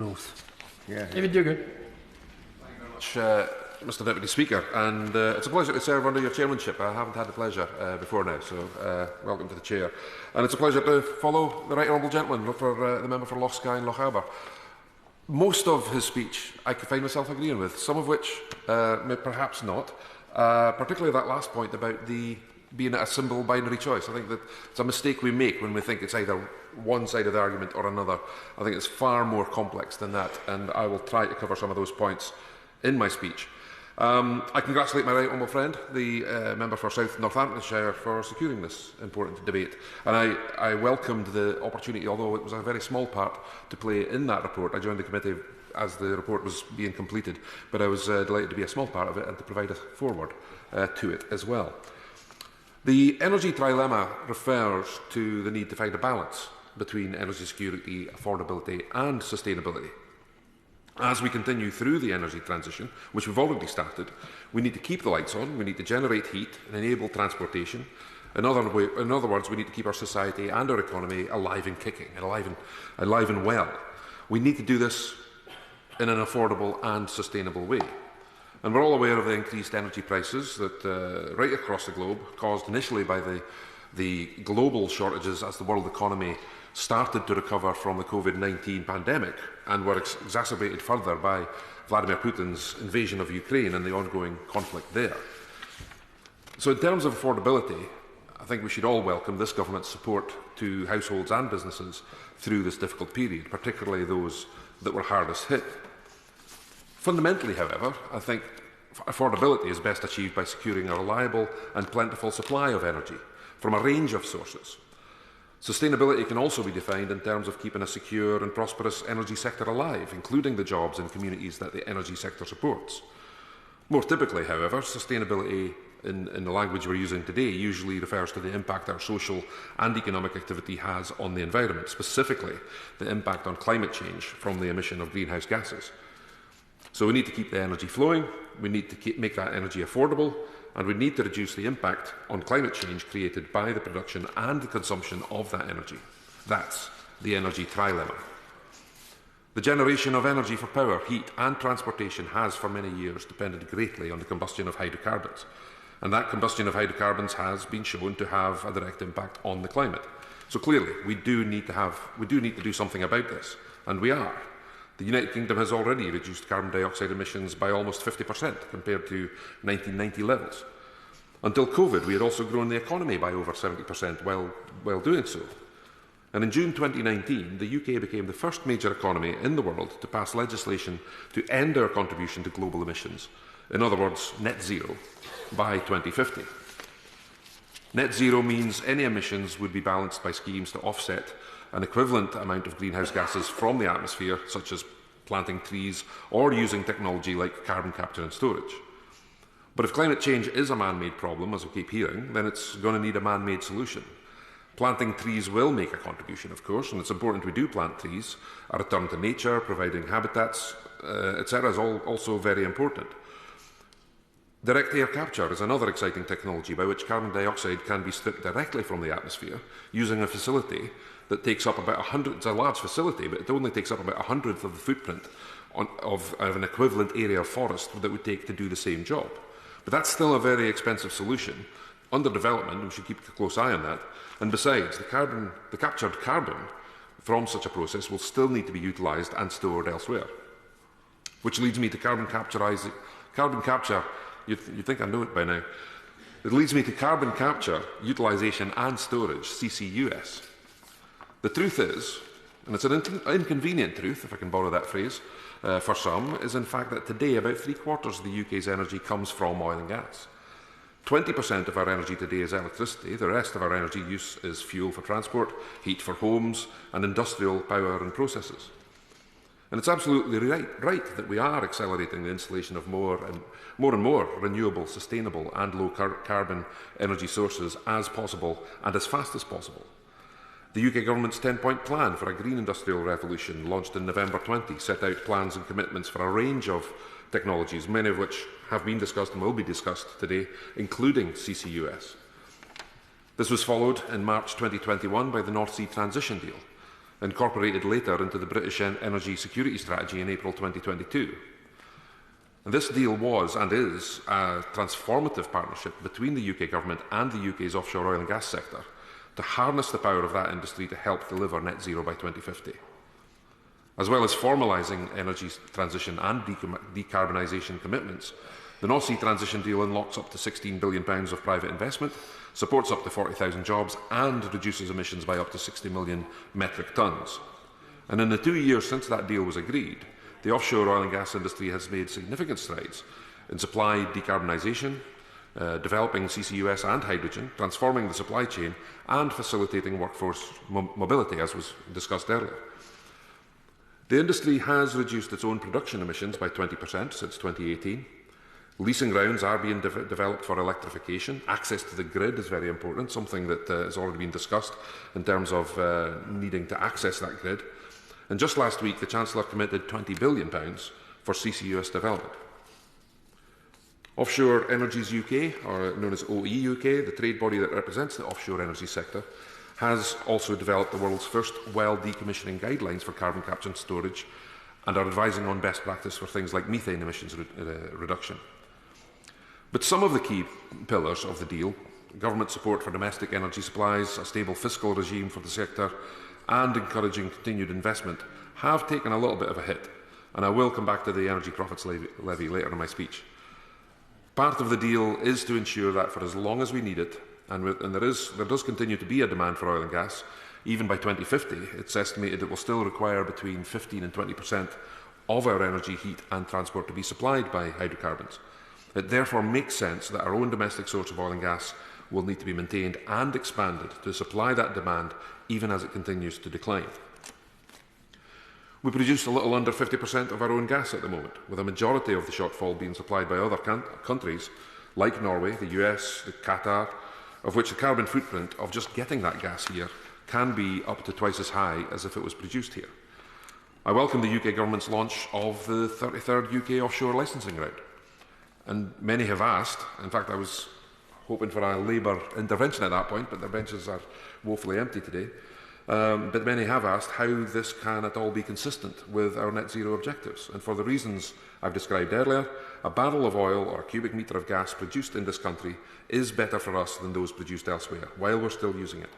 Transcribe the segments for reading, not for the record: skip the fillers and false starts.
David Duguid. Mr Deputy Speaker, and it's a pleasure to serve under your chairmanship. I haven't had the pleasure before now, so welcome to the chair. And it's a pleasure to follow the right honourable gentleman for the member for Loch Skye and Loch Arbour. Most of his speech I could find myself agreeing with, some of which perhaps not, particularly that last point about being a simple binary choice. I think that it's a mistake we make when we think it's either one side of the argument or another. I think it's far more complex than that, and I will try to cover some of those points in my speech. I congratulate my right honourable friend, the member for South Northamptonshire, for securing this important debate. And I welcomed the opportunity, although it was a very small part to play in that report. I joined the committee as the report was being completed, but I was delighted to be a small part of it and to provide a forward to it as well. The Energy Trilemma refers to the need to find a balance between energy security, affordability and sustainability. As we continue through the energy transition, which we've already started, we need to keep the lights on, we need to generate heat and enable transportation. In other words, we need to keep our society and our economy alive and kicking, and alive and well. We need to do this in an affordable and sustainable way. And we're all aware of the increased energy prices that right across the globe, caused initially by the global shortages as the world economy started to recover from the COVID-19 pandemic, and were exacerbated further by Vladimir Putin's invasion of Ukraine and the ongoing conflict there. So in terms of affordability, I think we should all welcome this government's support to households and businesses through this difficult period, particularly those that were hardest hit. Fundamentally, however, I think affordability is best achieved by securing a reliable and plentiful supply of energy from a range of sources. Sustainability can also be defined in terms of keeping a secure and prosperous energy sector alive, including the jobs and communities that the energy sector supports. More typically, however, sustainability in the language we're using today usually refers to the impact our social and economic activity has on the environment, specifically the impact on climate change from the emission of greenhouse gases. So we need to keep the energy flowing, we need to make that energy affordable, and we need to reduce the impact on climate change created by the production and the consumption of that energy. That's the energy trilemma. The generation of energy for power, heat and transportation has for many years depended greatly on the combustion of hydrocarbons, and that combustion of hydrocarbons has been shown to have a direct impact on the climate. So clearly, we do need to do something about this, and we are. The United Kingdom has already reduced carbon dioxide emissions by almost 50% compared to 1990 levels. Until COVID, we had also grown the economy by over 70% while doing so. And in June 2019, the UK became the first major economy in the world to pass legislation to end our contribution to global emissions. In other words, net zero by 2050. Net zero means any emissions would be balanced by schemes to offset an equivalent amount of greenhouse gases from the atmosphere, such as planting trees or using technology like carbon capture and storage. But if climate change is a man-made problem, as we keep hearing, then it's going to need a man-made solution. Planting trees will make a contribution, of course, and it's important we do plant trees. A return to nature, providing habitats, etc. is also very important. Direct air capture is another exciting technology by which carbon dioxide can be stripped directly from the atmosphere using a facility that takes up about 100, it's a large facility, but it only takes up about 100th of the footprint of an equivalent area of forest that would take to do the same job. But that's still a very expensive solution. Under development, we should keep a close eye on that. And besides, the captured carbon from such a process will still need to be utilised and stored elsewhere. Which leads me to carbon capture, you'd think I know it by now. It leads me to carbon capture, utilisation and storage, CCUS. The truth is, and it's an inconvenient truth, if I can borrow that phrase, for some, is in fact that today about 3/4 of the UK's energy comes from oil and gas. 20% of our energy today is electricity, the rest of our energy use is fuel for transport, heat for homes, and industrial power and processes. And it's absolutely right that we are accelerating the installation of more and more renewable, sustainable and low carbon energy sources as possible and as fast as possible. The UK Government's 10-point plan for a green industrial revolution, launched in November 20, set out plans and commitments for a range of technologies, many of which have been discussed and will be discussed today, including CCUS. This was followed in March 2021 by the North Sea Transition Deal, incorporated later into the British Energy Security Strategy in April 2022. And this deal was and is a transformative partnership between the UK government and the UK's offshore oil and gas sector to harness the power of that industry to help deliver net zero by 2050. As well as formalising energy transition and decarbonisation commitments, the North Sea Transition Deal unlocks up to £16 billion of private investment, supports up to 40,000 jobs and reduces emissions by up to 60 million metric tonnes. And in the 2 years since that deal was agreed, the offshore oil and gas industry has made significant strides in supply decarbonisation, developing CCUS and hydrogen, transforming the supply chain and facilitating workforce mobility, as was discussed earlier. The industry has reduced its own production emissions by 20% since 2018. Leasing rounds are being developed for electrification. Access to the grid is very important, something that has already been discussed in terms of needing to access that grid. And just last week, the Chancellor committed £20 billion for CCUS development. Offshore Energies UK, or known as OE UK, the trade body that represents the offshore energy sector, has also developed the world's first well decommissioning guidelines for carbon capture and storage, and are advising on best practice for things like methane emissions reduction. But some of the key pillars of the deal, government support for domestic energy supplies, a stable fiscal regime for the sector, and encouraging continued investment, have taken a little bit of a hit, and I will come back to the energy profits levy later in my speech. Part of the deal is to ensure that for as long as we need it, and there does continue to be a demand for oil and gas, even by 2050, it's estimated it will still require between 15 and 20% of our energy, heat and transport to be supplied by hydrocarbons. It therefore makes sense that our own domestic source of oil and gas will need to be maintained and expanded to supply that demand even as it continues to decline. We produce a little under 50% of our own gas at the moment, with a majority of the shortfall being supplied by other countries like Norway, the US, Qatar, of which the carbon footprint of just getting that gas here can be up to twice as high as if it was produced here. I welcome the UK government's launch of the 33rd UK offshore licensing round. And many have asked, in fact I was hoping for a Labour intervention at that point, but their benches are woefully empty today. But many have asked how this can at all be consistent with our net zero objectives. And for the reasons I've described earlier, a barrel of oil or a cubic metre of gas produced in this country is better for us than those produced elsewhere, while we're still using it.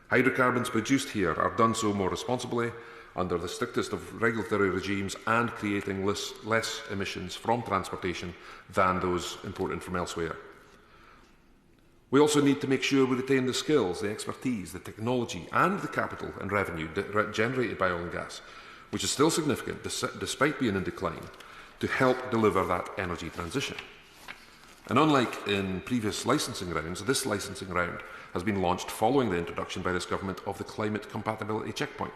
Hydrocarbons produced here are done so more responsibly, under the strictest of regulatory regimes, and creating less emissions from transportation than those imported from elsewhere. We also need to make sure we retain the skills, the expertise, the technology and the capital and revenue generated by oil and gas, which is still significant despite being in decline, to help deliver that energy transition. And unlike in previous licensing rounds, this licensing round has been launched following the introduction by this government of the climate compatibility checkpoint.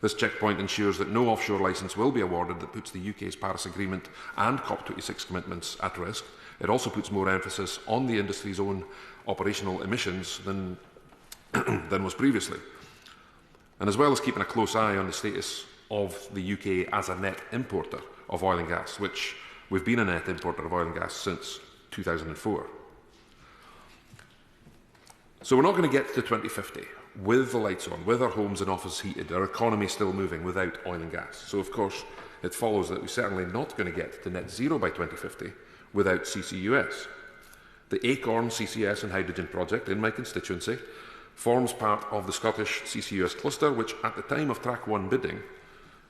This checkpoint ensures that no offshore licence will be awarded that puts the UK's Paris Agreement and COP26 commitments at risk. It also puts more emphasis on the industry's own operational emissions than was previously. And as well as keeping a close eye on the status of the UK as a net importer of oil and gas, which we've been a net importer of oil and gas since 2004. So we're not going to get to 2050 with the lights on, with our homes and offices heated, our economy still moving without oil and gas. So of course it follows that we're certainly not going to get to net zero by 2050 without CCUS. The Acorn CCS and hydrogen project in my constituency forms part of the Scottish CCUS cluster, which at the time of Track 1 bidding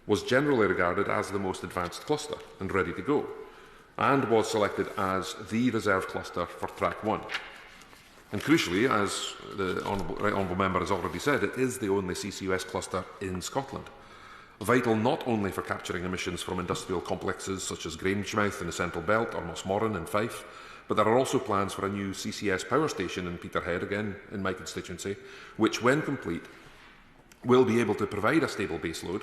was generally regarded as the most advanced cluster and ready to go, and was selected as the reserve cluster for Track 1. And crucially, as the Right Honourable Member has already said, it is the only CCUS cluster in Scotland. Vital not only for capturing emissions from industrial complexes such as Grangemouth in the Central Belt or Mossmorran in Fife, but there are also plans for a new CCS power station in Peterhead, again in my constituency, which, when complete, will be able to provide a stable baseload,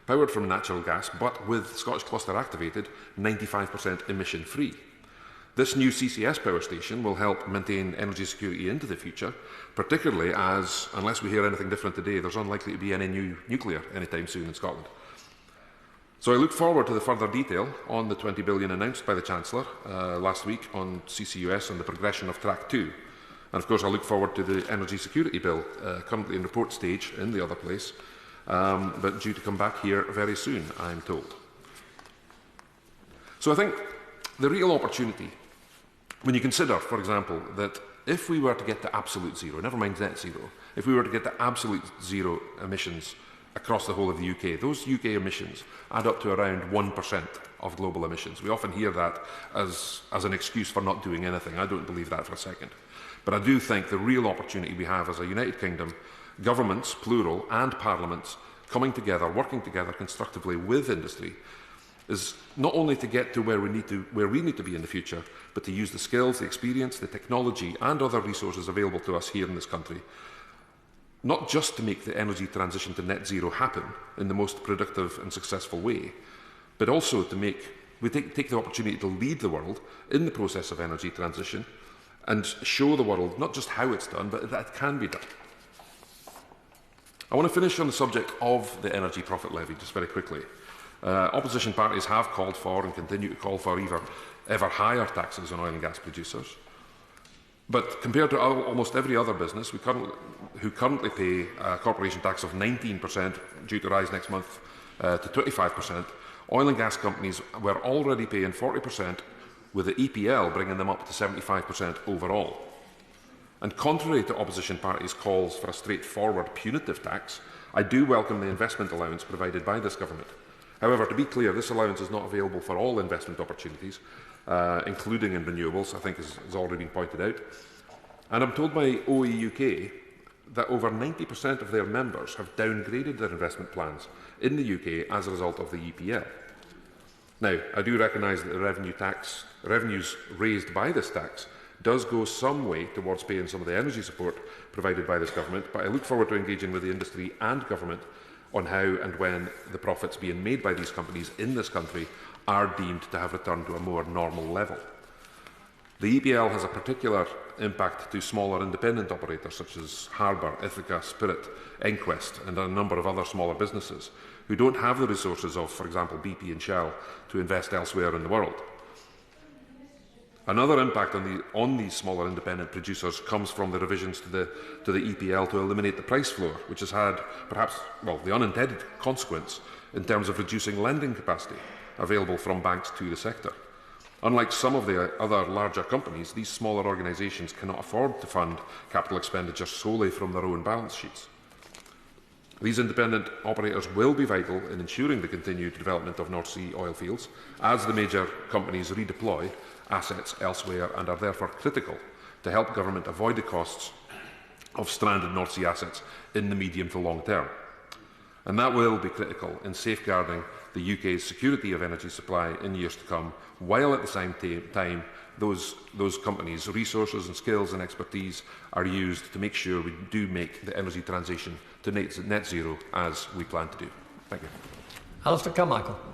powered from natural gas, but with Scottish Cluster activated, 95% emission-free. This new CCS power station will help maintain energy security into the future, particularly as, unless we hear anything different today, there's unlikely to be any new nuclear anytime soon in Scotland. So I look forward to the further detail on the $20 billion announced by the Chancellor last week on CCUS and the progression of Track 2. And of course I look forward to the Energy Security Bill, currently in report stage in the other place, but due to come back here very soon, I'm told. So I think the real opportunity, when you consider, for example, that if we were to get to absolute zero, never mind net zero, if we were to get to absolute zero emissions across the whole of the UK, those UK emissions add up to around 1% of global emissions. We often hear that as an excuse for not doing anything. I don't believe that for a second. But I do think the real opportunity we have as a United Kingdom, governments, plural, and parliaments, coming together, working together constructively with industry, is not only to get to where we need to be in the future, but to use the skills, the experience, the technology and other resources available to us here in this country, not just to make the energy transition to net zero happen in the most productive and successful way, but also to take the opportunity to lead the world in the process of energy transition and show the world not just how it's done, but that it can be done. I want to finish on the subject of the energy profit levy just very quickly. Opposition parties have called for and continue to call for ever higher taxes on oil and gas producers. But compared to almost every other business who currently pay a corporation tax of 19%, due to rise next month to 25%, oil and gas companies were already paying 40%, with the EPL bringing them up to 75% overall. And contrary to opposition parties' calls for a straightforward punitive tax, I do welcome the investment allowance provided by this government. However, to be clear, this allowance is not available for all investment opportunities, including in renewables, I think has already been pointed out. And I'm told by OE UK that over 90% of their members have downgraded their investment plans in the UK as a result of the EPL. Now, I do recognise that the revenues raised by this tax does go some way towards paying some of the energy support provided by this government, but I look forward to engaging with the industry and government on how and when the profits being made by these companies in this country are deemed to have returned to a more normal level. The EPL has a particular impact to smaller independent operators such as Harbour, Ithaca, Spirit, Enquest and a number of other smaller businesses who don't have the resources of, for example, BP and Shell to invest elsewhere in the world. Another impact on these smaller independent producers comes from the revisions to the EPL to eliminate the price floor, which has had perhaps, well, the unintended consequence in terms of reducing lending capacity available from banks to the sector. Unlike some of the other larger companies, these smaller organisations cannot afford to fund capital expenditure solely from their own balance sheets. These independent operators will be vital in ensuring the continued development of North Sea oil fields as the major companies redeploy assets elsewhere and are therefore critical to help government avoid the costs of stranded North Sea assets in the medium to long term. And that will be critical in safeguarding the UK's security of energy supply in years to come, while at the same time those companies' resources and skills and expertise are used to make sure we do make the energy transition to net zero as we plan to do. Thank you. Alistair Carmichael.